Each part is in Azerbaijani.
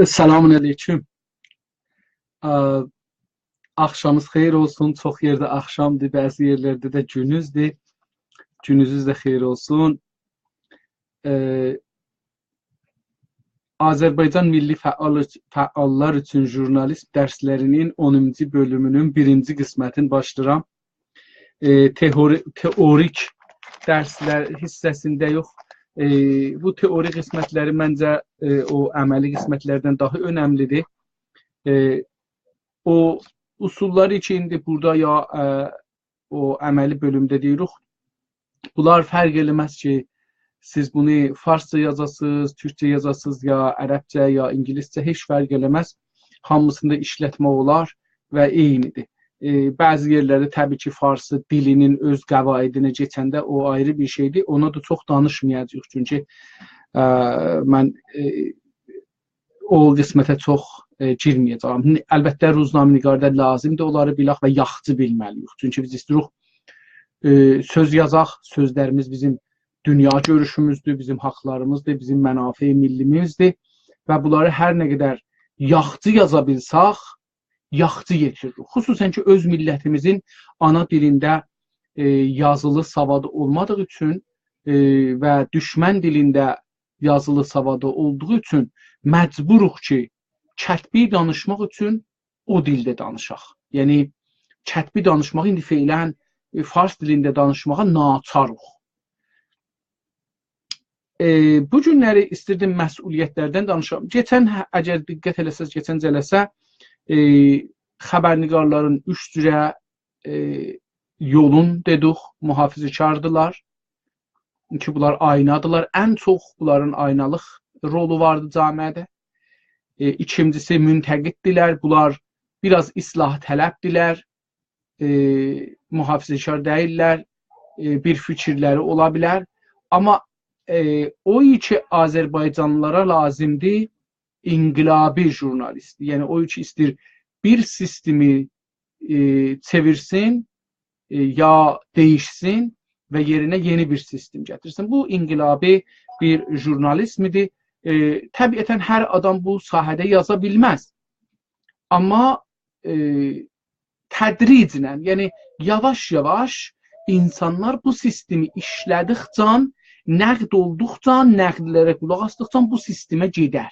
Selamun aleyküm. Axşamınız xeyir olsun. Çox yerdə axşamdır, bəzi yerlərdə də günüzdür. Gününüz də xeyir olsun. Azərbaycan Milli Fəallar üçün jurnalist dərslərinin 10-cu bölümünün 1-ci qismətini başlayıram. Teorik dərslər hissəsində yox. Bu teori qismətləri məncə o əməli qismətlərdən daha önəmlidir. O usulları ki, indi burada ya o əməli bölümdə deyirik, bunlar fərq eləməz ki, siz bunu farsça yazasınız, türkçə yazasınız, ya ərəbcə, ya ingiliscə, heç fərq eləməz. Hamısında işlətmə olar və eynidir. Bəzi yerlərdə təbii ki, farsı dilinin öz qəvaidinə keçəndə o ayrı bir şeydir. Ona da çox danışmayacağıq, çünki mən o qismətə çox girməyəcəm. Əlbəttə, ruznamenigarda lazımdır onları bilək və yaxçı bilməliyik. Çünki biz istəyirik söz yazaq, sözlərimiz bizim dünya görüşümüzdür, bizim haqlarımızdır, bizim mənafe millimizdir və bunları hər nə qədər yaxçı yaza bilsək, yaxçı yetiririk. Xüsusən ki, öz millətimizin ana dilində yazılı savadı olmadığı üçün və düşmən dilində yazılı savadı olduğu üçün məcburuq ki, kətbi danışmaq üçün o dildə danışaq. Yəni, kətbi danışmaq indi feylən fars dilində danışmağa naçarıq. Bu günləri istirdim məsuliyyətlərdən danışam. Keçən, əgər diqqət eləsəz, keçən cələsə, xəbərnigarların 3 cürə yolun dedik, mühafizəkardılar ki, bunlar aynadılar. Ən çox bunların aynalıq rolu vardı camiədə. İkincisi müntəqiddirlər, bunlar biraz islah tələbdirlər, mühafizəkar deyirlər, bir fikirləri ola bilər. Amma o ki, Azərbaycanlılara lazımdır inqilabi jurnalist. Yəni, o ki, istəyir bir sistemi çevirsin, ya değişsin və yerinə yeni bir sistem gətirsin. Bu, inqilabi bir jurnalizmidir. Təbiətən hər adam bu sahədə yaza bilməz. Amma tədriclə, yəni yavaş-yavaş insanlar bu sistemi işlədikcə, nəqd olduqca, nəqdlərə qulaq asdıqca bu sistemə gedər.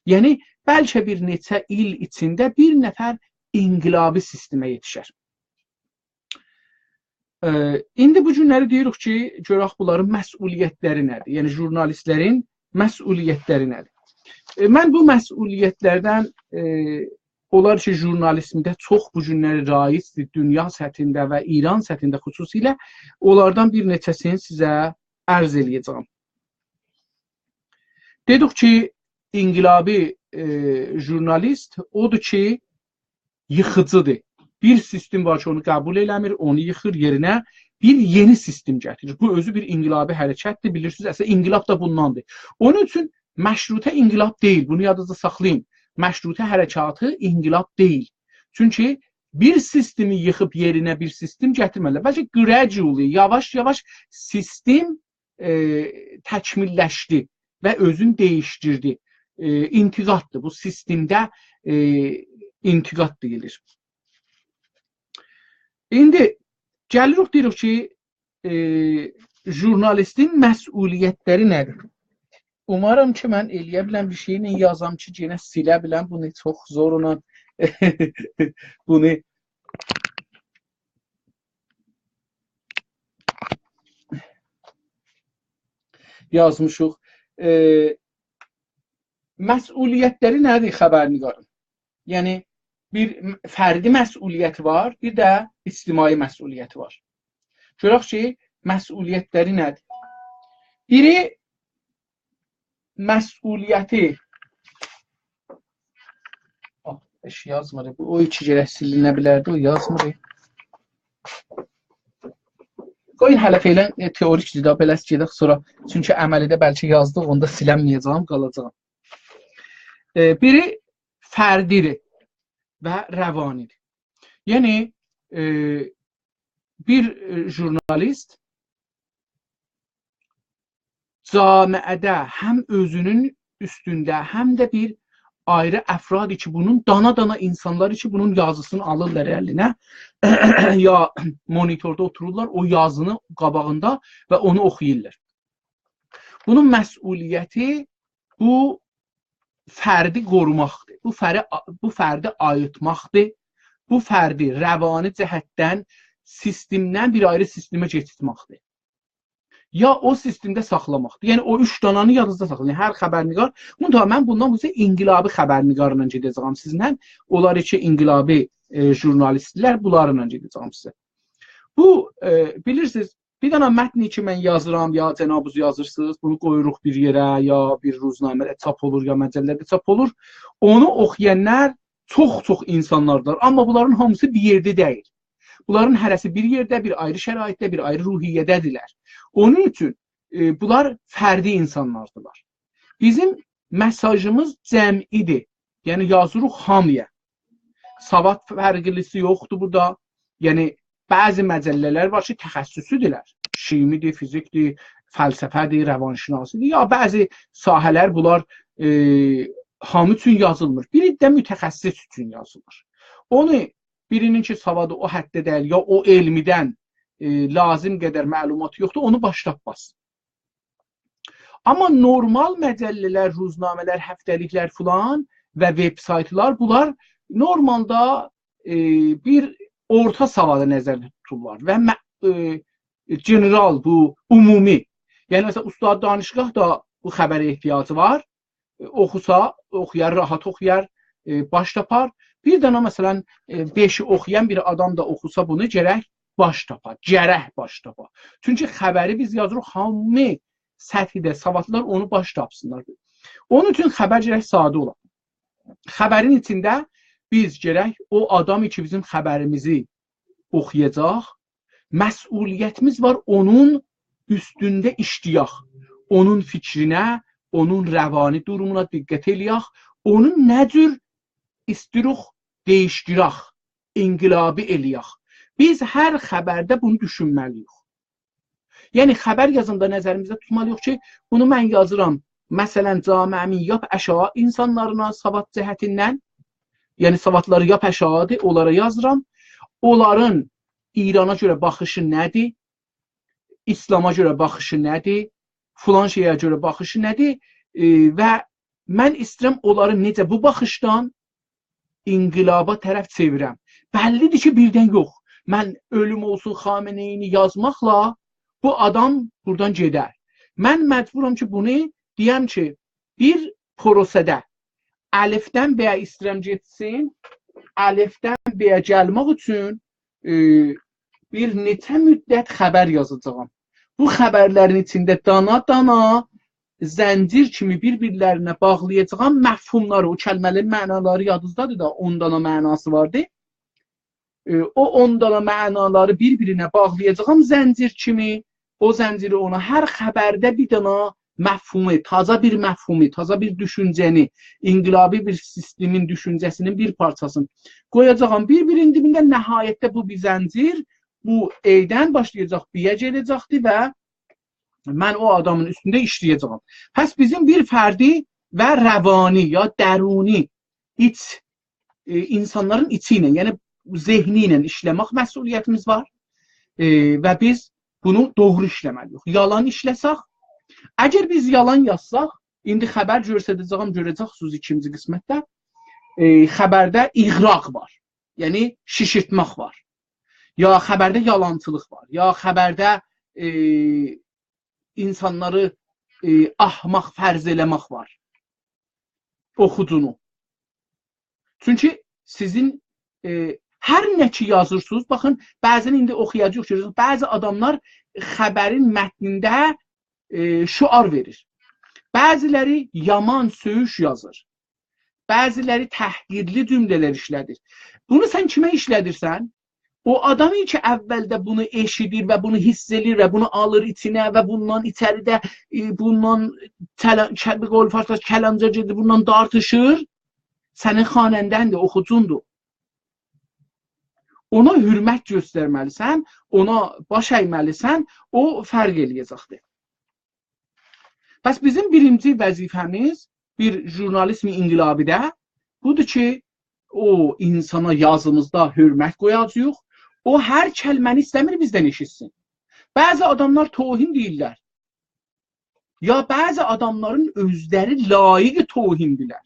Yəni, bəlkə bir neçə il içində bir nəfər inqilabi sistemə yetişər. İndi bu günləri deyirik ki, görək bunların məsuliyyətləri nədir? Yəni, jurnalistlərin məsuliyyətləri nədir? Mən bu məsuliyyətlərdən, onlar ki, jurnalizmdə çox bu günləri raizdir, dünya səthində və İran səthində xüsusilə, onlardan bir neçəsini sizə ərz eləyəcəm. Dedik ki, inqilabi jurnalist odur ki, yıxıcıdır. Bir sistem var ki onu qəbul eləmir, onu yıxır, yerinə bir yeni sistem gətirir. Bu özü bir inqilabi hərəkətdir, bilirsiniz. Əslində inqilab da bundandır. Onun üçün məşrutə inqilab deyil. Bunu yadınızda saxlayın. Məşrutə hərəkatı inqilab deyil. Çünki bir sistemi yıxıb yerinə bir sistem gətirməlidir. Bəlkə gradually, yavaş-yavaş sistem təkmilləşdi və özünü dəyişdirdi. İntiqaddır. Bu sistemdə intiqad deyilir. İndi gəlirik deyirik ki, jurnalistin məsuliyyətləri nədir? Umarım ki, mən eləyə bilən bir şeylə yazam ki, yenə silə bilən. Bunu çox zorla bunu yazmışıq. Məsuliyyətləri nədir xəbərnigarın? Yəni, bir fərdi məsuliyyəti var, bir də ictimai məsuliyyəti var. Görək ki, məsuliyyətləri nədir? Biri, məsuliyyəti yazmır. O iki gərək silinə bilərdi, o yazmır. Qoyun hələ feylən teorik cida beləs gedək sonra. Çünki əməlidə bəlkə yazdıq, onda silənməyəcəm, qalacağım. Biri fərdidir və rəvanidir. Yəni, bir jurnalist camiədə həm özünün üstündə, həm də bir ayrı əfrad ki, bunun dana-dana insanlar ki, bunun yazısını alırlar əlinə ya monitorda otururlar, o yazını qabağında və onu oxuyurlar. Bunun məsuliyyəti bu fərdi qorumaqdır, bu fərdi ayıtmaqdır, bu fərdi rəvani cəhətdən sistemdən bir ayrı sistemə keçirtməkdir. Ya o sistemdə saxlamaqdır. Yəni, o üç dananı yadınızda saxlayın. Hər xəbərnigar, mən bundan bu inqilabi xəbərnigarla gedəcəyəm sizinlə. Onlar ki, inqilabi jurnalistlər, bunlarla gedəcəyəm sizə. Bu, bilirsiniz, bir dənə mətni ki, mən yazıram, ya cənabınız yazırsınız, bunu qoyuruq bir yerə, ya bir ruznamədə çap olur, ya məcəllədə çap olur. Onu oxuyanlar çox-çox insanlardır. Amma bunların hamısı bir yerdə deyil. Bunların hərəsi bir yerdə, bir ayrı şəraitdə, bir ayrı ruhiyyədədirlər. Onun üçün bunlar fərdi insanlardılar. Bizim mesajımız cəmidir. Yəni yazırıq hamıya. Savad fərqlisi yoxdur burada. Yəni bəzi məcəllələr var ki, təxəssüsüdürlər. Şimidir, fizikdir, fəlsəfədir, rəvanşinasıdır. Ya bəzi sahələr bunlar hamı üçün yazılmır. Biri də mütəxəssis üçün yazılır. Onu birinin ki, savadı o həddə deyil, ya o elmidən lazım qədər məlumat yoxdur, onu başlatmaz. Amma normal məcəllələr, ruznamələr, həftəliklər filan və veb-saytlar, bunlar normalda bir orta savada nəzərdə tuturlar və general, bu ümumi. Yəni, məsələn, ustad danışqah da bu xəbərə ehtiyacı var. Oxusa, oxuyar, rahat oxuyar, baş tapar. Bir dənə, məsələn, 5-i oxuyan bir adam da oxusa bunu gərək baş tapar, gərək baş tapar. Çünki xəbəri biz yazırıq, hamı səthidə savadlar onu baş tapsınlar. Onun üçün xəbər gərək sadə olar. Xəbərin içində biz gərək o adam ki, bizim xəbərimizi oxuyacaq, məsuliyyətimiz var onun üstündə işləyək. Onun fikrinə, onun rəvani durumuna diqqət eləyək, onun nə cür istəyirik dəyişdirək, inqilabi eləyək. Biz hər xəbərdə bunu düşünməliyik. Yəni, xəbər yazında nəzərimizdə tutmalıyıq ki, bunu mən yazıram, məsələn, camiəmin yap əşya insanlarına savad cəhətindən, yəni savadları yap əşyadır, onlara yazıram. Onların İrana görə baxışı nədir? İslama görə baxışı nədir? Filan şeyə görə baxışı nədir? Və mən istəyirəm onları necə bu baxışdan inqilaba tərəf çevirəm. Bəllidir ki, birdən yox. Mən ölüm olsun Xameneyini yazmaqla bu adam buradan gedər. Mən məcburam ki, bunu deyəm ki, bir prosədə əlifdən B-yə istəyirəm getsin, əlifdən B-yə gəlmək üçün bir neçə müddət xəbər yazacağam. Bu xəbərlərin içində dana-dana zəncir kimi bir-birlərinə bağlayacağam məfhumları, o kəlmələrin mənaları yadınızdadır da, 10 dana mənası vardı. o 10 dana mənaları bir-birinə bağlayacağam zəncir kimi. O zənciri ona hər xəbərdə bir dana məfhumu, taza bir məfhumu, taza bir düşüncəni, inqilabi bir sistemin düşüncəsinin bir parçasını qoyacağam bir-birinin dibində. Nəhayətdə bu bir zəncir bu E'dən başlayacaq, B-yə gələcəkdir və mən o adamın üstündə işləyəcəyəm. Pəs bizim bir fərdi və rəvani ya dəruni insanların içi ilə, yəni zehni ilə işləmək məsuliyyətimiz var və biz bunu doğru işləməliyik. Yalan işləsək, əgər biz yalan yazsaq, indi xəbər görəcəksiniz ikinci qismətdə, xəbərdə iğraq var, yəni şişirtmək var, ya xəbərdə yalançılıq var, ya xəbərdə insanları ahmaq fərz eləmək var, oxucunu. Çünki sizin hər nə ki yazırsınız, baxın, bəzən indi oxuyacaq görürsünüz, bəzi adamlar xəbərin mətnində şüar verir. Bəziləri yaman söyüş yazır. Bəziləri təhqirli cümlələr işlədir. Bunu sən kimə işlədirsən? O adamı ki əvvəldə bunu eşidir və bunu hiss edir və bunu alır içinə və bundan içəridə bundan kələmcə gedir, bundan dartışır. Sənin xanəndəndir, oxucundur. Ona hürmət göstərməlisən, ona baş əyməlisən, o fərq eləyəcəkdir. Bəs bizim birinci vəzifəmiz bir jurnalizm inqilabidə budur ki, o insana yazımızda hürmət qoyacağıq. O hər kəlməni istəmir bizdən eşitsin. Bəzi adamlar tohin deyirlər. Ya bəzi adamların özləri layiq tohindirlər.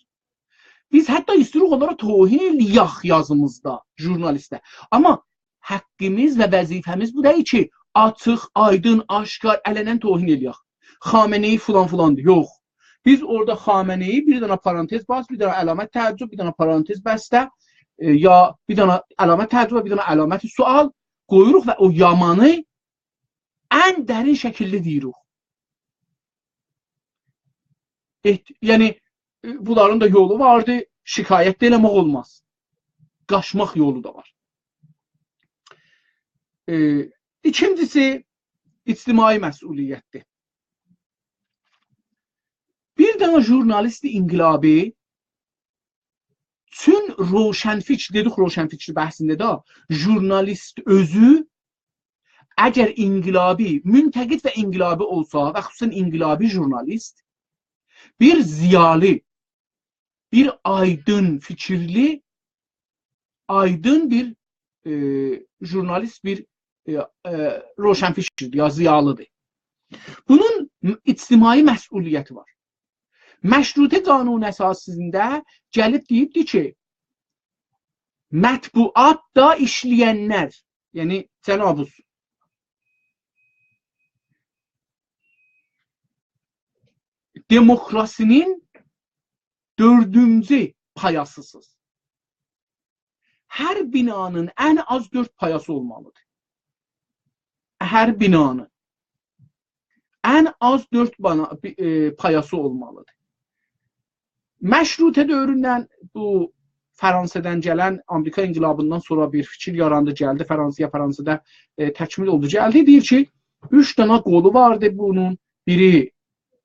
Biz hətta istirik onlara tohin eləyək yazımızda, jurnalistə. Amma haqqımız və vəzifəmiz bu deyil ki, açıq, aydın, aşkar, ələnən tohin eləyək. Xameneyi filandır. Yox. Biz orada Xameneyi bir dana parantez bas, bir dana əlamət təəccüb, bir dana parantez bəstə, ya bir dana əlamət təəccüb, bir dana əlamət sual qoyuruq və o yamanı ən dərin şəkildə deyirik. Yəni, bunların da yolu vardı, şikayət də eləmək olmaz. Qaçmaq yolu da var. İkincisi, ictimai məsuliyyətdir. Bir dana jurnalisti inqilabi tüm roşənfikr, dedik roşənfikr bəhsində də, jurnalist özü əgər inqilabi, müntəqid və inqilabi olsa və xüsusən inqilabi jurnalist bir ziyalı, bir aydın fikirli, aydın bir jurnalist, bir roşənfikirdir, ya ziyalıdır. Bunun ictimai məsuliyyəti var. Məşrutə qanun əsasında gəlib deyibdir ki, mətbuatda işləyənlər, yəni cənabuz, demokrasinin dördüncü payasısız. Hər binanın ən az 4 payası olmalıdır. Hər binanın ən az 4 payası olmalıdır. Məşrutə dövründən bu Fransa'dan gələn Amerika inqilabından sonra bir fikir yarandı, gəldi Fransa'da təkmil oldu. Gəldi, deyir ki, 3 dana qolu vardı bunun. Biri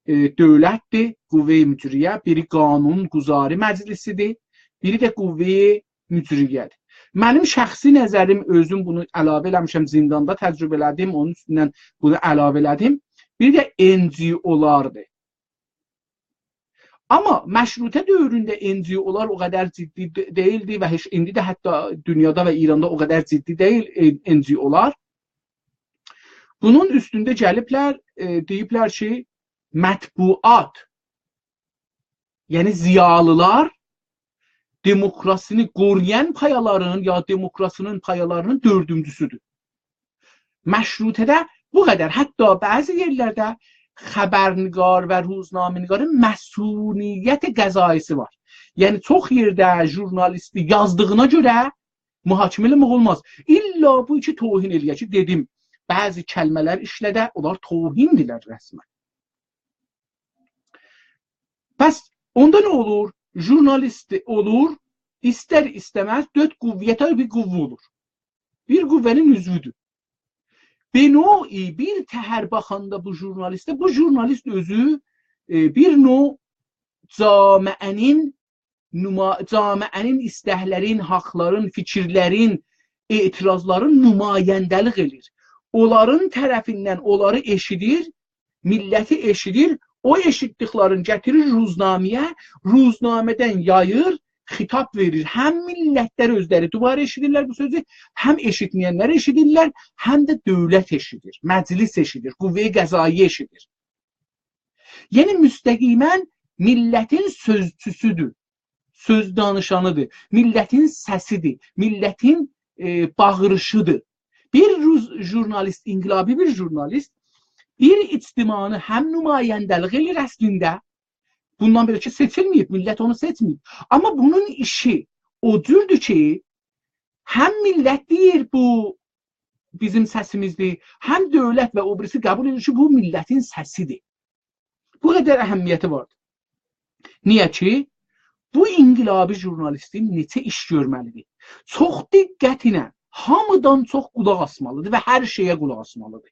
dövlətdir, qüvvə-i mücriyə, biri qanun quzari məclisidir, biri də qüvvə-i mücriyyədir. Mənim şəxsi nəzərim, özüm bunu əlavə eləmişəm, zindanda təcrübə elədim, onun üstündən bunu əlavə elədim. Biri də NGO-lardır. Amma məşrutə dövründə NGO-lar o qədər ciddi deyildi və indi də hətta dünyada və İranda o qədər ciddi deyil NGO-lar. Bunun üstündə gəliblər, deyiblər ki, mətbuat, yəni ziyalılar demokrasini qoruyan payaların ya demokrasinin payalarının dördüncüsüdür. Məşrutədə bu qədər, hətta bəzi yerlərdə xəbərnigar və ruznamenigarın məsuliyyət qəzaisi var. Yəni, çox yerdə jurnalisti yazdığına görə mühakimə eləmək olmaz. İlla bu iki tohin eləyək ki, dedim, bəzi kəlmələr işlədə, onlar tohindirlər rəsmən. Bəs, onda nə olur? Jurnalisti olur, istər istəməz 4 qüvvətə bir qüvvə olur. bir qüvvənin üzvüdür. Beno'i bir təhər baxanda bu jurnalist özü bir növ camiənin istəklərin, haqların, fikirlərin, etirazların nümayəndəlik edir. Onların tərəfindən onları eşidir, milləti eşidir, o eşitdiklərini gətirir ruznaməyə, ruznamədən yayır, xitab verir. Həm millətlər özləri duvar eşidirlər bu sözü, həm eşitməyənlər eşidirlər, həm də dövlət eşidir, məclis eşidir, qüvvə-i qəzayı eşidir. Yəni müstəqimən millətin sözçüsüdür, söz danışanıdır, millətin səsidir, millətin bağırışıdır. Bir jurnalist, inqilabi bir jurnalist, bir ictimanı həm nümayəndəlik edir əslində, bundan belə ki seçilməyib, millət onu seçməyib. Amma bunun işi o cürdür ki, həm millət deyir bu bizim səsimizdir, həm dövlət və o birisi qəbul edir ki, bu millətin səsidir. Bu qədər əhəmiyyəti vardır. Niyə ki, bu inqilabi jurnalistin neçə iş görməlidir? Çox diqqətlə, hamıdan çox qulaq asmalıdır və hər şeyə qulaq asmalıdır.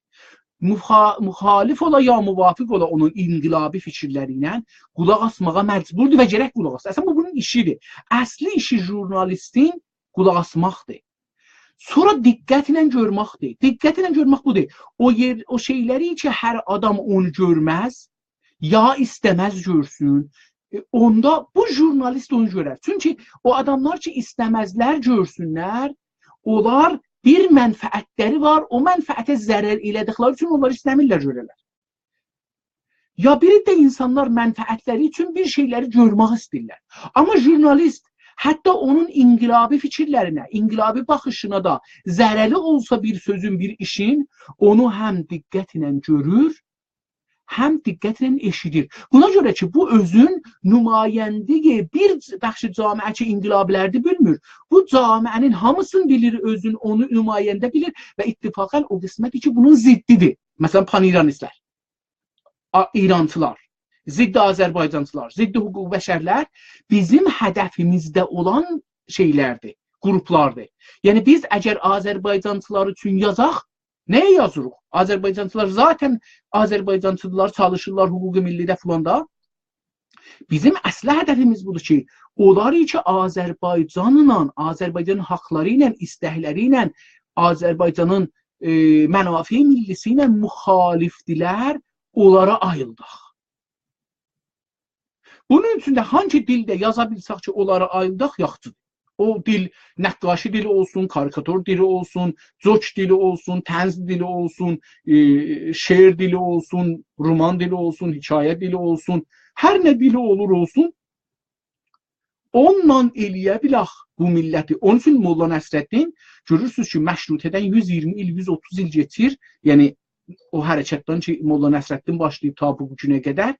Müxalif ola ya müvafiq ola onun inqilabi fikirləri ilə qulaq asmağa məcburdur və gərək qulaq asın. Əslən bu bunun işidir. Əsli işi jurnalistin qulaq asmaqdır. Sonra diqqətlə görməkdir. Diqqətlə görmək budur. O şeyləri ki, hər adam onu görməz, ya istəməz görsün, onda bu jurnalist onu görər. Çünki o adamlar ki, istəməzlər görsünlər, onlar bir mənfəətləri var, o mənfəətə zərər elədikləri üçün onları istəmirlər görərlər. Ya biri də insanlar mənfəətləri üçün bir şeyləri görmək istəyirlər. Amma jurnalist hətta onun inqilabi fikirlərinə, inqilabi baxışına da zərəli olsa bir sözün, bir işin, onu həm diqqətlə görür, həm diqqətlə eşidir. Buna görə ki, bu özün nümayəndəyi bir bəxşi camiə ki, inqilabilərdə bilmir. Bu camiənin hamısını bilir, özün onu nümayəndə bilir və ittifaqən o qismədir ki, bunun ziddidir. Məsələn, pan-İranistlər, İrançılar, ziddi Azərbaycançılar, ziddi hüquq bəşərlər bizim hədəfimizdə olan şeylərdir, qruplardır. Yəni biz əgər Azərbaycançılar üçün yazaq, nəyə yazırıq? Azərbaycançılar zaten Azərbaycançılar çalışırlar hüquq-i millidə filanda. Bizim əsli hədəfimiz budur ki, onlar ki Azərbaycanla, Azərbaycanın haqları ilə, istəkləri ilə, Azərbaycanın mənafi millisi ilə müxalifdilər, onlara ayıldıq. Bunun üçün də hangi dildə yaza bilsək ki, onlara ayıldıq, yaxçıdır. O dil, nəqqaşi dili olsun, karikatur dili olsun, coç dili olsun, tənz dili olsun, şeir dili olsun, roman dili olsun, hikayə dili olsun, hər nə dili olur olsun, onunla eləyə bilək bu milləti. Onun üçün Molla Nəsrəddin, görürsünüz ki, məşrutədən 120 il, 130 il geçir, yəni o hərəkətdən ki, Molla Nəsrəddin başlayıb ta bu günə qədər,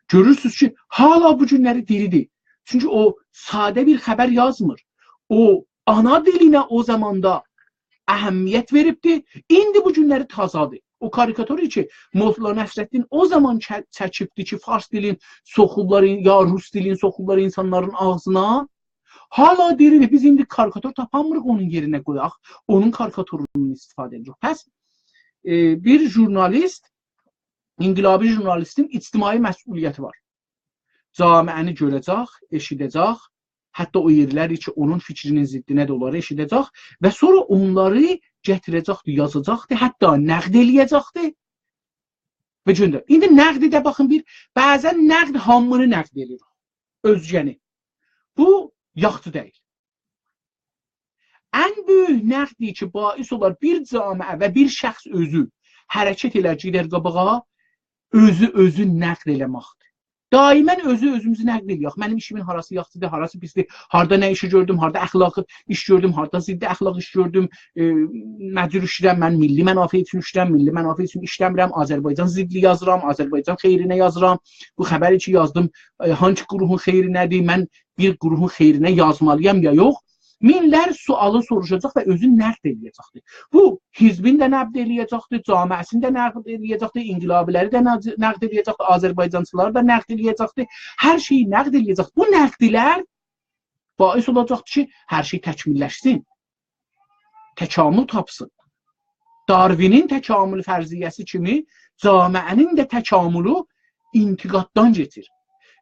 görürsünüz ki, hala bu günləri diridir. Çünki o sadə bir xəbər yazmır. O ana dilinə o zamanda əhəmiyyət veribdir. İndi bu günləri tazadır. O karikaturu ki, Molla Nəsrəddin o zaman çəkibdi ki, fars dilin soxublar, ya rus dilin soxublar insanların ağzına. Hala diridir. Biz indi karikatur tapanmırıq onun yerinə qoyaq. Onun karikaturundan istifadə edirik. Pəs bir jurnalist, inqilabi jurnalistin ictimai məsuliyyəti var. Camiəni görəcək, eşidəcək, hətta o yerləri ki, onun fikrinin ziddinə də onları eşidəcək və sonra onları gətirəcəkdir, yazacaqdır, hətta nəqd eləyəcəkdir. Və göndər. İndi nəqdidə baxın bəzən nəqd hamını nəqd edir, özgəni. Bu, yaxşı deyil. Ən böyük nəqdi ki, bais olar bir camiə və bir şəxs özü hərəkət elər, gedər qabağa, özü nəqd eləməkdir. Daimən özümüzü nəql edirik. Mənim işimin harası yaxşıdır, harası pisdir, harda nə işi gördüm, harda əxlaqı iş gördüm, harda ziddi əxlaq iş gördüm, məcbur işləyirəm, mən milli mənafe üçün işləyirəm, milli mənafe üçün işləmirəm, Azərbaycan zidli yazıram, Azərbaycan xeyrinə yazıram, bu xəbəri ki yazdım, hangi qurumun xeyrinədir, mən bir qurumun xeyrinə yazmalıyam ya yox, minlər sualı soruşacaq və özün nəqd eləyəcəkdir. Bu, hizbin də nəqd eləyəcəkdir, camiəsin də nəqd eləyəcəkdir, inqilabiləri də nəqd eləyəcəkdir, Azərbaycançıları da nəqd eləyəcəkdir, hər şeyi nəqd eləyəcəkdir. Bu nəqdlər bais olacaqdır ki, hər şey təkmilləşsin. təkamül tapsın. Darwinin təkamül fərziyyəsi kimi camiənin də təkamülü intiqaddan keçir.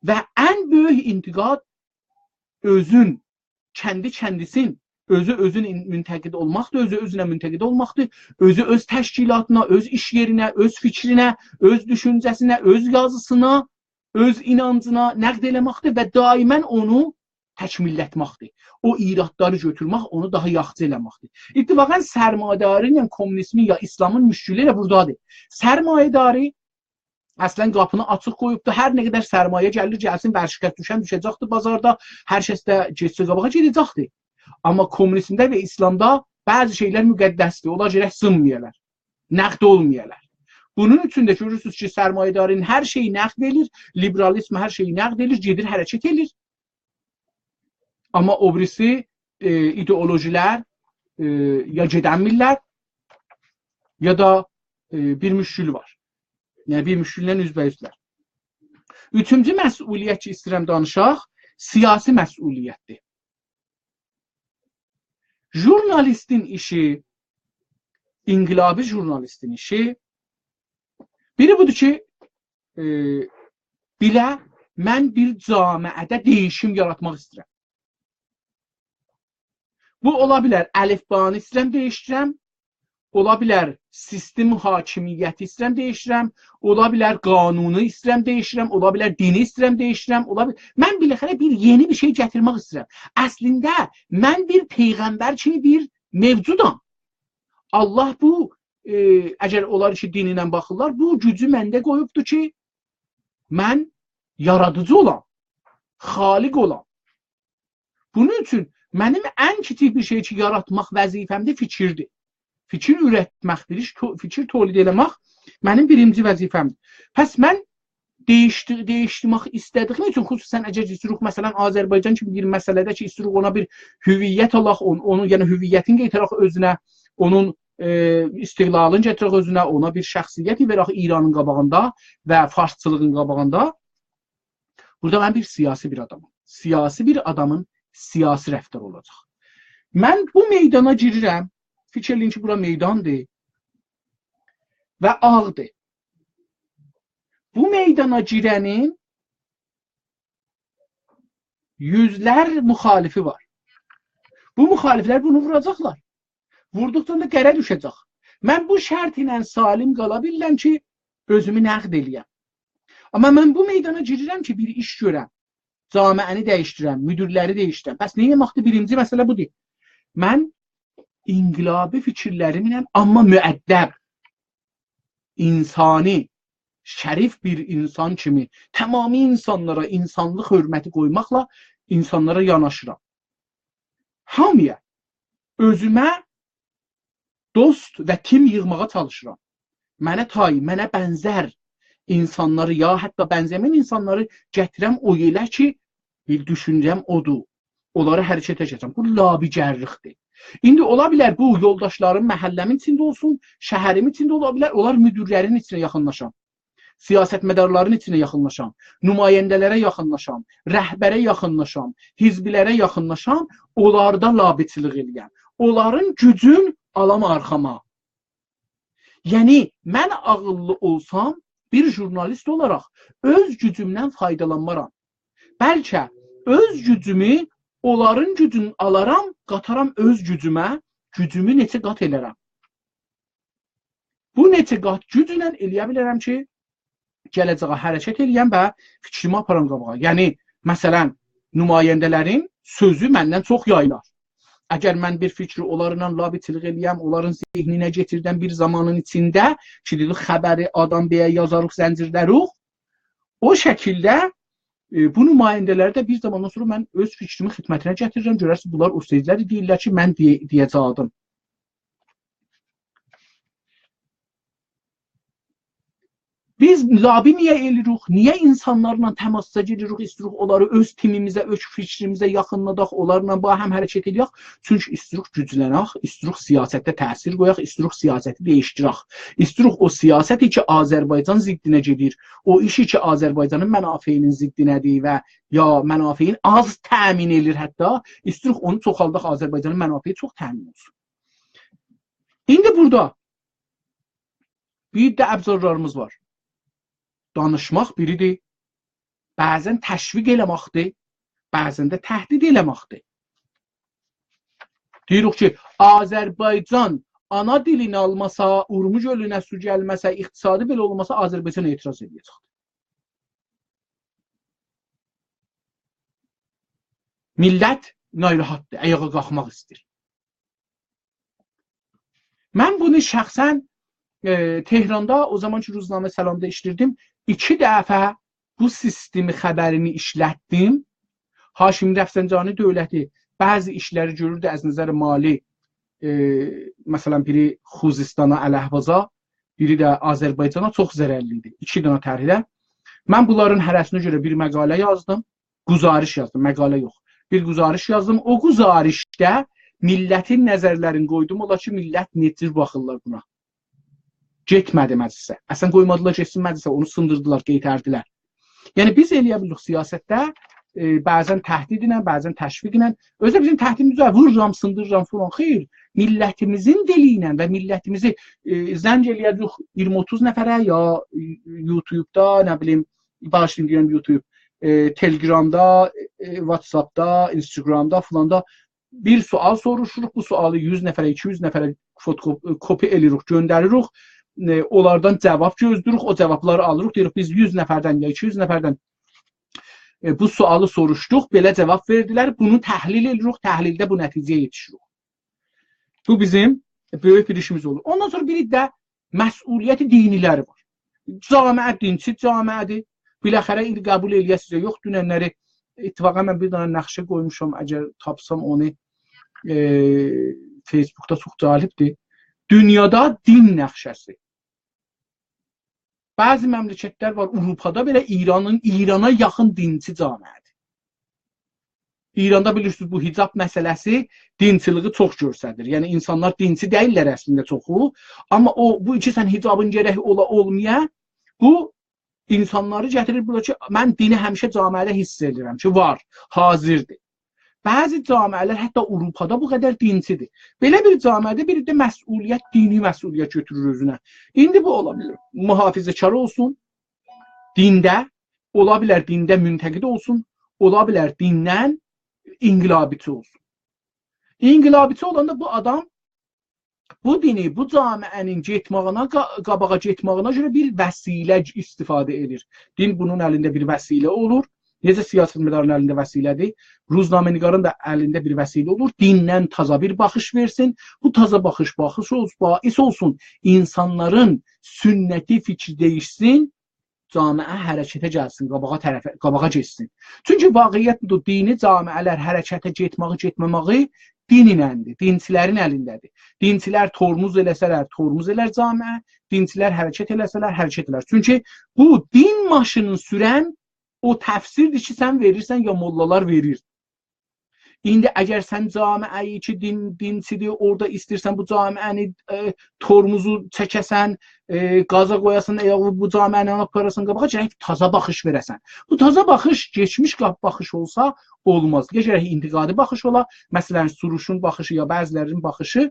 Və ən böyük intiqad özün, kendisin, özün müntəqid olmaqdır, özü özünə müntəqid olmaqdır, özü öz təşkilatına, öz iş yerinə, öz fikrinə, öz düşüncəsinə, öz yazısına, öz inancına nəqd eləməkdir və daimən onu təkmillətməkdir. O iradları götürmək, onu daha yaxşı eləməkdir. İttifaqən sərmayədarın, yəni kommunizmin ya İslamın müşkülü elə buradadır. Sərmayədarı əslən qapını açıq qoyubdur. Hər nə qədər sərmayə gəlir, gəlsin, vərşikət düşəcəkdir bazarda, hər kəs də getsə qabağa gedəcəkdir. Amma kommunizmdə və İslamda bəzi şeylər müqəddəsdir. Onlar gərək sınmayalar, nəqd olmayalar. Bunun üçün də görürsünüz ki, sərmayədarın hər şeyi nəqd edir, liberalizm hər şeyi nəqd edir, gedir, hərəkət edir. Amma o birisi ideolojilər ya gedənmirlər, ya da bir müşkül var. Yəni bir müşküllə üzbəyüzlər. Üçüncü məsuliyyət ki, istəyirəm danışaq, siyasi məsuliyyətdir. Jurnalistin işi, inqilabi jurnalistin işi, biri budur ki, bilə mən bir camiədə dəyişim yaratmaq istəyirəm. Bu ola bilər əlifbanı istəyirəm dəyişdirəm, ola bilər sistem hakimiyyəti istəyirəm dəyişdirəm, ola bilər qanunu istəyirəm dəyişdirəm, ola bilər dini istəyirəm dəyişdirəm, ola bilər. Mən biləxərə bir yeni bir şey gətirmək istəyirəm. Əslində mən bir peyğəmbər kimi bir mevcudam. Allah bu, əgər onlar ki dininə baxırlar, bu gücü məndə qoyubdur ki, mən yaradıcı olam, xaliq olam. Bunun üçün mənim ən kiçik bir şey ki, yaratmaq vəzifəmdə fikirdir. Fikir ürətməkdir, fikir tolid eləmək mənim birinci vəzifəmdir. Pəs mən dəyişdirmək istədiyim üçün, xüsusən əgər istəyirik, məsələn, Azərbaycan kimi bir məsələdə ki, istəyirik ona bir hüviyyət alaq, onun yəni hüviyyətin gətirək özünə, onun istiqlalını gətirək özünə, ona bir şəxsiyyət verək İranın qabağında və farsçılığın qabağında. Burada mən bir siyasi bir adamım. Siyasi bir adamın siyasi rəftar olacaq. Mən bu meydana girirəm, fikirləyin ki, bura meydandır və ağdır. Bu meydana girənin yüzlər müxalifi var. Bu müxaliflər bunu vuracaqlar. Vurduqdan da qərə düşəcək. Mən bu şərt ilə salim qala bilirəm ki, özümü nəqd eləyəm. Amma mən bu meydana girirəm ki, bir iş görəm, camiəni dəyişdirəm, müdürləri dəyişdirəm. Bəs nə etməkdir? Birinci məsələ budur. Mən inqilabi fikirlərimlə, amma müəddəb, insani, şərif bir insan kimi tamami insanlara insanlıq hörməti qoymaqla insanlara yanaşıram. Hamıya özümə dost və tim yığmağa çalışıram. Mənə tay, mənə bənzər insanları, ya hətta bənzəmən insanları gətirəm o yerə ki, bir düşüncəm odur. Onları hərəkətə keçirəm. Bu labigərlikdir. İndi ola bilər bu yoldaşlarım məhəlləmin içində olsun, şəhərimin içində ola bilər, onlar müdürlərin içinə yaxınlaşam. Siyasətmədarların içinə yaxınlaşam, nümayəndələrə yaxınlaşam, rəhbərə yaxınlaşam, hizbilərə yaxınlaşam, onlarda labiçilik eləyəm. Onların gücün alam arxama. Yəni, mən ağıllı olsam, bir jurnalist olaraq öz gücümdən faydalanmaram. Bəlkə öz gücümü, onların gücünü alaram, qataram öz gücümə, gücümü neçə qat elərəm. Bu neçə qat güclə eləyə bilərəm ki, gələcəyə hərəkət eləyəm və fikrimi aparam qabağa. Yəni, məsələn, nümayəndələrin sözü məndən çox yaylar. Əgər mən bir fikri onlarla labiçilik eləyəm, onların zehninə getirdən bir zamanın içində ki, dedik, xəbəri adam deyə yazarıq, zəncirlərik, o şəkildə bu nümayəndələrdə bir zamandan sonra mən öz fikrimi xidmətinə gətirirəm. Görərsiniz, bunlar o sözləri deyirlər ki, mən deyəcəydim. Biz labi niyə eləyirik? Niyə insanlarla təmasda giririk, istəyirik onları öz timimizə, öz fikrimizə yaxınladaq, onlarla həm hərəkət edək? Çünki istəyirik güclənək, istəyirik siyasətdə təsir qoyaq, istəyirik siyasəti dəyişdirək. İstəyirik o siyasəti ki, Azərbaycan ziddinə gedir, o işi ki, Azərbaycanın mənafeyinin ziddinədir və ya mənafeyin az təmin edir hətta, istəyirik onu çoxaldaq, Azərbaycanın mənafeyi çox təmin olsun. İndi burada bir də əbzarlarımız var. Danışmaq biridir, bəzən təşviq eləməkdir, bəzən də təhdid eləməkdir. Deyirik ki, Azərbaycan ana dilini almasa, Urmuc gölünə su gəlməsə, iqtisadi belə olmasa, Azərbaycan etiraz edəcək. Millət narahatdır, ayağa qalxmaq istəyir. Mən bunu şəxsən Tehranda, o zaman ki Ruznamə Səlamda işlirdim, 2 dəfə bu sistemi xəbərini işlətdim. Haşim Rəfsəncani dövləti bəzi işləri görürdü az nəzər mali, məsələn biri Xuzistana ələhvaza, biri də Azərbaycana çox zərərli idi. 2 dənə tərhlə. Mən bunların hərəsinə görə bir məqalə yazdım, quzarış yazdım, məqalə yox. Bir quzarış yazdım. O quzarışda millətin nəzərlərini qoydum. Ola ki, millət necə baxırlar buna. Getmədi məclisə. Əslən qoymadılar getsin məclisə, onu sındırdılar, qeytərdilər. Yəni biz eləyə bilirik siyasətdə bəzən təhdid ilə, bəzən təşviq ilə. Özü bizim təhdidimiz var, vururam, sındırıram falan. Xeyr, millətimizin dili ilə və millətimizi zəng eləyəcək 20-30 nəfərə ya YouTube-da, nə bilim, başlayım deyirəm YouTube, Telegramda, WhatsAppda, Instagramda falanda bir sual soruşuruq. Bu sualı 100 nəfərə, 200 nəfərə fotokopi eləyirik, göndəririk. Onlardan cavab gözləyirik, o cavabları alırıq. Deyirik biz 100 nəfərdən ya 200 nəfərdən bu sualı soruşduq, belə cavab verdilər. Bunu təhlil edirik, təhlildə bu nəticəyə yetişirik. Bu bizim böyük bir işimiz olur. Ondan sonra bir də məsuliyyəti diniləri var. Camiə dinçi camiədir. Biləxərə il qəbul eləyəsizə yox. Dünənləri ittifaqa mən bir dənə nəxşə qoymuşam. Əgər tapsam onu Facebookda çox cəlibdir. Dünyada din nəxşəsi. Bəzi məmləkətlər var, Avropada belə İrana yaxın dinçi camiədir. İranda bilirsiniz bu hicab məsələsi dinçiliği çox göstərir. Yəni insanlar dinçi deyirlər əslində çoxu, amma bu iki sən hicabın gərəyi olmaya bu insanları gətirir burada ki, mən dini həmişə camiədə hiss edirəm ki, var, hazırdır. Bəzi camiələr hətta Avropada bu qədər dincidir. Belə bir camiədə bir də məsuliyyət, dini məsuliyyət götürür özünə. İndi bu ola bilər. Mühafizəkar olsun, dində, ola bilər dində müntəqid olsun, ola bilər dindən inqilabiçi olsun. İnqilabiçi olanda bu adam bu dini, bu camiənin getməyinə, qabağa getməyinə görə bir vəsilə istifadə edir. Din bunun əlində bir vəsilə olur. Necə siyasətmədarın əlində vəsilədir, Ruznameniqarın da əlində bir vəsilə olur. Dindən taza bir baxış versin. Bu taza baxış olsun. İnsanların sünnəti fikri dəyişsin, camiə hərəkətə gəlsin, qabağa getsin. Çünki vaqiət budur, dini camiələr hərəkətə getməməyi dininəndir, dinçilərin əlindədir. Dinçilər tormuz eləsələr, tormuz elər camiə, dinçilər hərəkət eləsələr, hərəkət elər. Çünki bu din maşını sürən o təfsirdir ki, sən verirsən ya mollalar verir. İndi əgər sən camiəyi ki, dinçidir, orada istəyirsən bu camiəni tormuzu çəkəsən, qaza qoyasan, bu camiəni aparasan qabağa, gərək taza baxış verəsən. Bu taza baxış, geçmiş baxış olsa olmaz. Gərək intiqadi baxış ola, məsələn, Suruşun baxışı ya bəzilərinin baxışı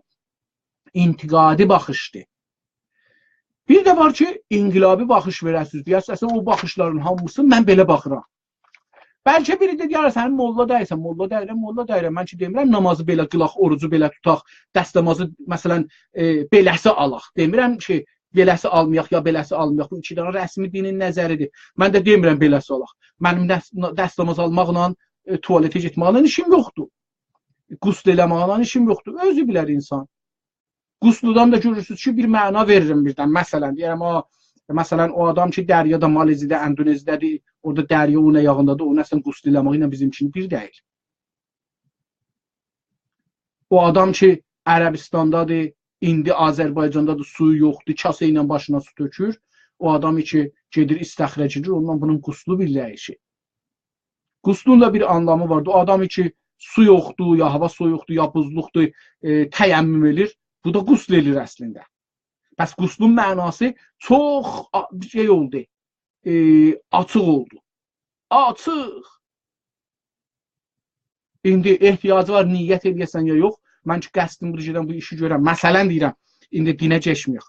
intiqadi baxışdır. Bir də var ki, inqilabi baxış verəsiniz. Deyəsən, o baxışların hamısı mən belə baxıram. Bəlkə biri də deyər, sənin molla dəyirsən, molla dəyirəm. Mən ki, demirəm, namazı belə qılaq, orucu belə tutaq, dəstəmazı, məsələn, beləsi alaq. Demirəm ki, beləsi almayaq, ya beləsi almayaq. Bu iki dənə rəsmi dinin nəzəridir. Mən də demirəm, beləsi alaq. Mənim dəstəmaz almaqla, tualetə getməklə işim yoxdur. Qusl eləməklə işim yoxdur. Özü bilər insan. Qusludan da görürsünüz ki, bir məna veririm birdən. Məsələn, deyərəm, məsələn, o adam ki, dəryada, Malezidə, Endonezidədir, orada dərya onun ayağındadır, onun əslən qusl eləməyi ilə bizimkini bir deyil. O adam ki, Ərəbistandadır, indi Azərbaycandadır, suyu yoxdur, kasa ilə başına su tökür, o adam ki, gedir, istəxrəcidir, ondan bunun quslu bir dəyişir. Quslun da bir anlamı vardır. O adam ki, su yoxdur, ya hava soyuqdur, ya buzluqdur, təyəmmüm edir. Bu da qusl edir əslində. Bəs quslun mənası çox şey oldu, açıq oldu. Açıq. İndi ehtiyacı var, niyyət eləyəsən ya yox. Mən ki, qəsdim bu işi görəm. Məsələn deyirəm, İndi dinə keçmirik.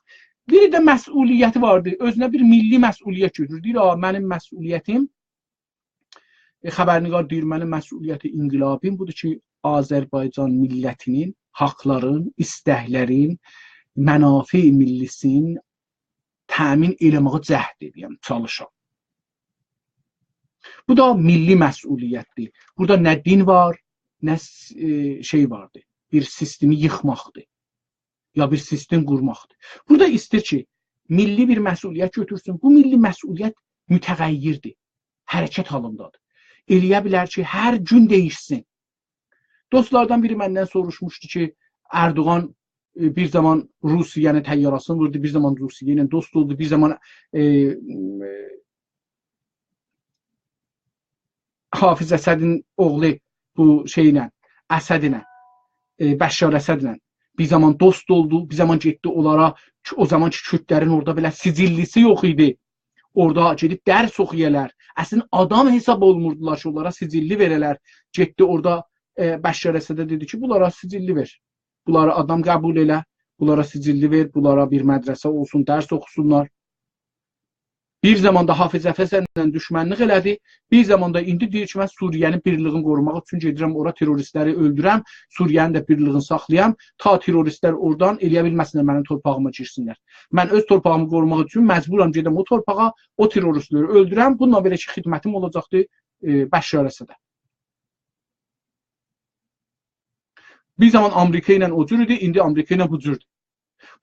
Biri də məsuliyyəti vardı. Özünə bir milli məsuliyyət götürür. Deyir, mənim məsuliyyətim xəbərnigar deyir, mənim məsuliyyəti inqilabim budur ki, Azərbaycan millətinin, haqların, istəklərin, mənafi millisinin təmin eləməyə cəhd edirəm, çalışam. Bu da milli məsuliyyətdir. Burada nə din var, nə şey vardır. Bir sistemi yıxmaqdır. Ya bir sistem qurmaqdır. Burada istəyir ki, milli bir məsuliyyət götürsün. Bu milli məsuliyyət mütəğəyyirdir. Hərəkət halındadır. Eləyə bilər ki, hər gün dəyişsin. Dostlardan biri məndən soruşmuşdu ki, Erdoğan bir zaman Rusiyanın təyyarasını vurdu, bir zaman Rusiya ilə dost oldu, bir zaman Hafiz Əsədin oğlu bu şeylə, Əsədinə, Bəşşar Əsədlə bir zaman dost oldu, bir zaman getdi onlara, o zamanki Kürtlərin orada belə sicillisi yox idi. Orada gedib dərs oxuyarlar. Əslində adam hesab olmurdular ki, onlara sicilli verələr. Getdi orada Bəşşar Əsədə dedi ki, bunlara sicilli ver. Bunlara adam qəbul elə, bunlara sicilli ver, bunlara bir mədrəsə olsun, dərs oxusunlar. Bir zaman da Hafiz Əsədlə düşmənlik elədi. Bir zaman da indi deyir ki, mən Suriyenin birliğini qorumaq üçün gedirəm, ora terroristləri öldürəm, Suriyenin də birliğini saxlayam, ta terroristlər oradan eləyə bilməsinlər mənim torpağıma girsinlər. Mən öz torpağımı qorumaq üçün məcburam gedəm o torpağa, o terroristləri öldürəm. Bununla belə ki, xidmətim olacaqdı Bəşşar Əsədə. Bir zaman Amerika ilə o cür idi, indi Amerika ilə bu cürdür.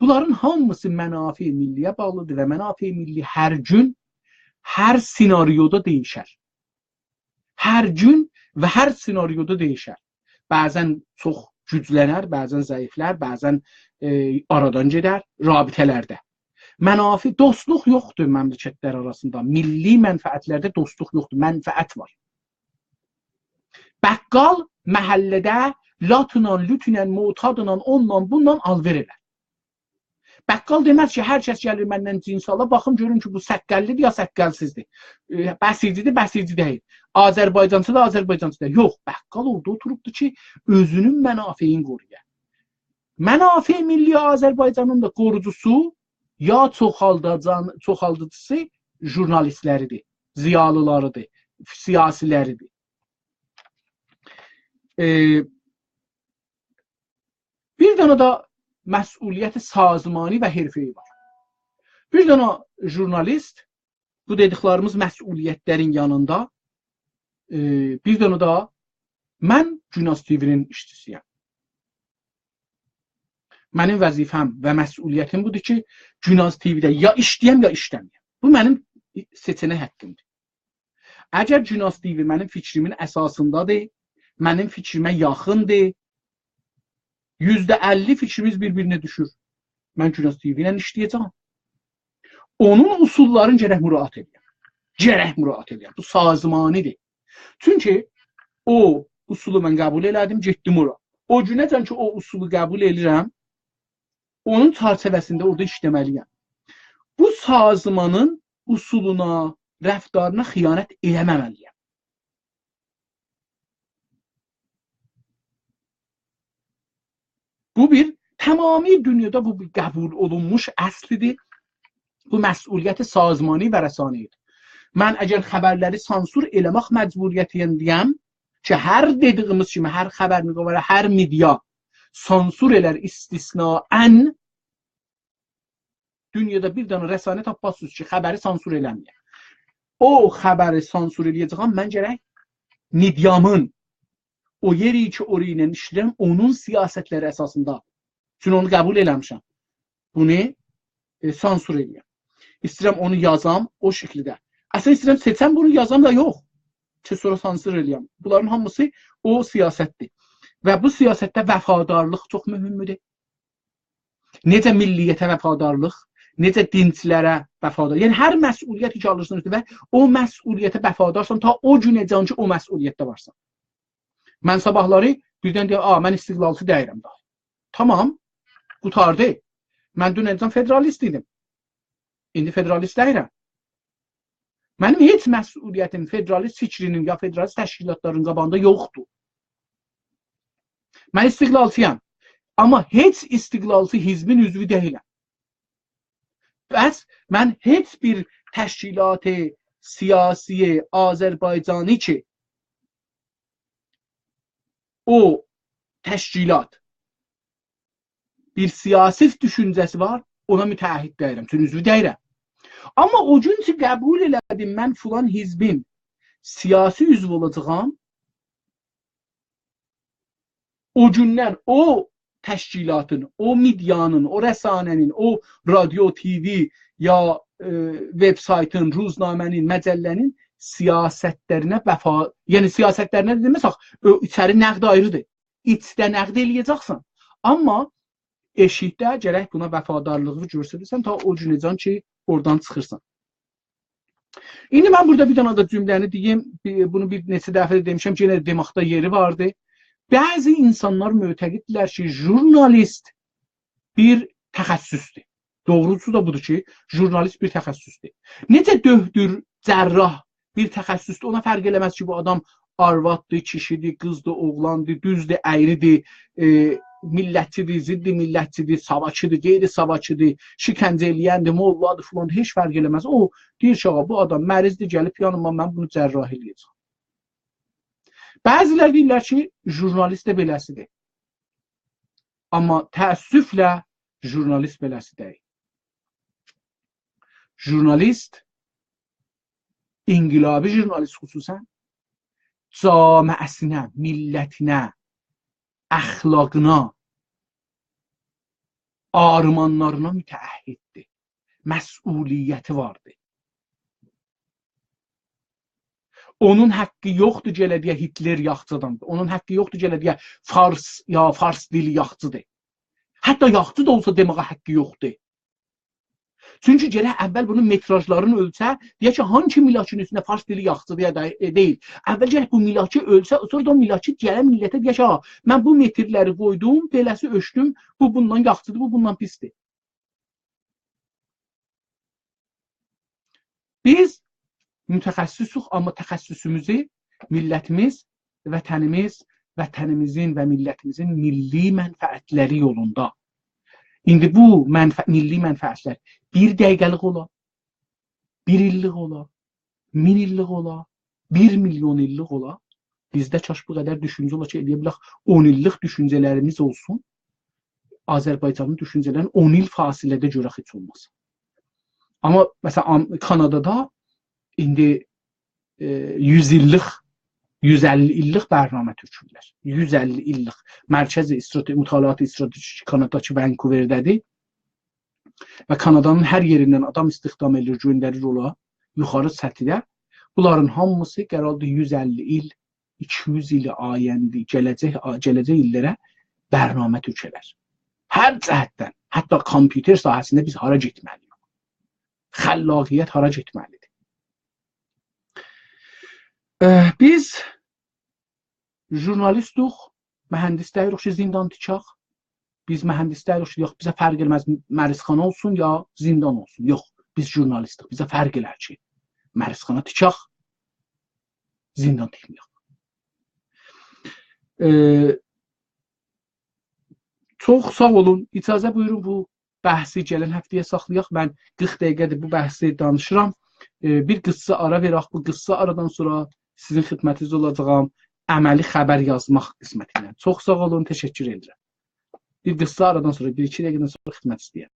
Bunların hamısı mənafi milliyə bağlıdır və mənafi milli hər gün, hər senaryoda dəyişər. Hər gün və hər senaryoda dəyişər. Bəzən çox güclənər, bəzən zəiflər, bəzən aradan gedər, rabitələrdə. Mənafi, dostluq yoxdur məmləkətlər arasında. Milli mənfəətlərdə dostluq yoxdur, mənfəət var. Bəqqal məhəllədə latla, lütlə, mutadla, onunla, bununla alver elər. Bəqqal deməz ki, hər kəs gəlir məndən cins ala, baxım görün ki, bu səqqəllidir ya səqqəlsizdir. Bəsicidir, bəsici deyil. Azərbaycancı da, Azərbaycancı da. Yox, bəqqal orada oturubdur ki, özünün mənafeyini qoruya. Mənafe milli Azərbaycanın da qorucusu ya çoxaldıcısı jurnalistləridir, ziyalılarıdır, siyasiləridir. Bir dənə də məsuliyyəti sazmani və hərfəyi var. Bir dənə jurnalist bu dediklərimiz məsuliyyətlərin yanında bir dənə də mən Günas TV-nin işçisiyəm. Mənim vəzifəm və məsuliyyətim budur ki, Günas TV-də ya işləyəm, ya işləməyəm. Bu mənim seçənək haqqımdır. Əgər Günas TV mənim fikrimin əsasındadır, mənim fikrimə yaxındır, %50 fikrimiz bir-birinə düşür. Mən Günas TV ilə işləyəcəm. Onun usullarını gərək müraat edəyəm. Gərək müraat edəyəm. Bu sazmanidir. Çünki o usulu mən qəbul elədim, getdim ora. O günəcən ki, o usulu qəbul edirəm, onun çərçivəsində orada işləməliyəm. Bu sazmanın usuluna, rəftarına xiyanət eləməməliyəm. Bu bir tamami dünyada bu bir qəbul olunmuş əslidir. Bu məsuliyyəti sazmani və rəsanidir. Mən əgər xəbərləri sansur eləmək məcburiyyətindəyəm ki, hər dediyimiz kimi, hər xəbərnigar, hər media sansur elər istisnaən, dünyada bir dənə rəsanə tapmazsınız ki, xəbəri sansur eləməyək. O xəbəri sansur eləyəcəm, mən gərək mediamın o yeri ki, oraya ilə işləyirəm, onun siyasətləri əsasında. Çünki onu qəbul eləmişəm. Bunu sansur eləyəm. İstəyirəm onu yazam o şəkildə. Əslində istəyirəm seçəm bunu yazam da yox. Ki, sonra sansur eləyəm. Bunların hamısı o siyasətdir. Və bu siyasətdə vəfadarlıq çox mühümdür. Necə milliyyətə vəfadarlıq, necə dinclərə vəfadarlıq. Yəni, hər məsuliyyət ki alırsınız və o məsuliyyətə vəfadarsan ta o günəcən ki, o məsuliyyətdə varsan. Mən sabahları birdən deyəm, mən istiqlalçı deyirəm daha. Tamam, qutardı. Mən dünəcən federalist idim. İndi federalist deyirəm. Mənim heç məsuliyyətim federalist fikrinin ya federalist təşkilatların qabağında yoxdur. Mən istiqlalçıyam. Amma heç istiqlalçı hizbin üzvü deyiləm. Bəs mən heç bir təşkilat-ı siyasi Azərbaycani ki, o təşkilat bir siyasi düşüncəsi var, ona mütəhid deyirəm, çünki üzvü deyirəm. Amma o gün ki, qəbul elədim, mən filan hizbin siyasi üzv olacağam, o gündən o təşkilatın, o medianın, o rəsanənin, o radio, TV ya web saytın, ruznamənin, məcəllənin siyasətlərinə vəfa, yəni siyasətlərinə deməsək, içəri nəqd ayrıdır. İçdə nəqd eləyəcəksən. Amma eşikdə gərək buna vəfadarlığı göstərirsən ta o günəcən ki, oradan çıxırsan. İndi mən burada bir dənə də cümləni deyim, bunu bir neçə dəfə də demişəm ki, yenə deməkdə yeri vardı. Bəzi insanlar mütəqiddirlər ki, jurnalist bir təxəssüsdür. Doğrusu da budur ki, jurnalist bir təxəssüsdür. Necə döhdür, cərrah bir təxəssüsdür, ona fərq eləməz ki, bu adam arvaddır, kişidir, qızdır, oğlandır, düzdür, əyridir, millətçidir, ziddi millətçidir, savaçıdır, qeyri-savaçıdır, şikəncə eləyəndir, molladır, filandır, heç fərq eləməz. O deyir ki, bu adam mərizdir, gəlib yanıma, mən bunu cərrah eləyəcəm. Bəzilər deyirlər ki, jurnalist də beləsidir. Amma təəssüflə jurnalist beləsi deyil. Jurnalist, inqilabi jurnalist xüsusən, camiəsinə, millətinə, əxlaqına, armanlarına mütəəhhiddir. Məsuliyyəti vardır. Onun haqqı yoxdur gələ deyə Hitler yaxçı adamdır. Onun haqqı yoxdur gələ deyə fars dili yaxçıdır. Hətta yaxçı da olsa deməyə haqqı yoxdur. Çünki gələk əvvəl bunun metrajlarını ölsə, deyək ki, hangi milakın üstündə fars dili yaxçıdır ya da deyil. Əvvəl gələk bu milakı ölsə, sonra da milakı gələ millətə deyək ki, mən bu metrləri qoydum, beləsi ölçdüm, bu bundan yaxçıdır, bu bundan pisdir. Biz mütəxəssisuq, amma təxəssüsümüzü millətimiz, vətənimizin və millətimizin milli mənfəətləri yolunda. İndi bu milli mənfəətlər bir dəqiqəlik ola, bir illik ola, 1000 illik ola, 1 milyon illik ola. Bizdə çaş bu qədər düşüncə ola ki, eləyə bilək 10 illik düşüncələrimiz olsun. Azərbaycanın düşüncələrini 10 il fasilədə görək heç olmasın. Amma məsələn Kanadada indi 100 illik, 150 illik bərnamə tökürlər. 150 illik. Mərkəzi Mütəlaat-ı Stratejik Kanadakı Vancouver'dədir. Və Kanadanın hər yerindən adam istihdam edir, göndərir ola, yuxarı səthə. Bunların hamısı qərardır 150 il, 200 il ayəndi, gələcək illərə bərnamə tökərlər. Hər cəhətdən, hətta kompüter sahəsində biz hara getməliyik? Xəllaqiyyət hara getməlidir? Biz jurnalistuq, mühəndis deyirik ki, zindan tikaq. Biz mühəndis deyirik ki, yox, bizə fərq eləməz, mərizxana olsun ya zindan olsun. Yox, biz jurnalistuq, bizə fərq elər ki, mərizxana tikaq, zindan tikməyək. Çox sağ olun, icazə buyurun bu bəhsi gələn həftəyə saxlayaq. Mən 40 dəqiqədir bu bəhsi danışıram. Bir qıssa ara verək, bu qıssa aradan sonra sizin xidmətinizdə olacağım əməli xəbər yazmaq qismətindən. Çox sağ olun, təşəkkür edirəm. Bir qıssa aradan sonra, 1-2 dəqiqədən sonra xidmət istəyirəm.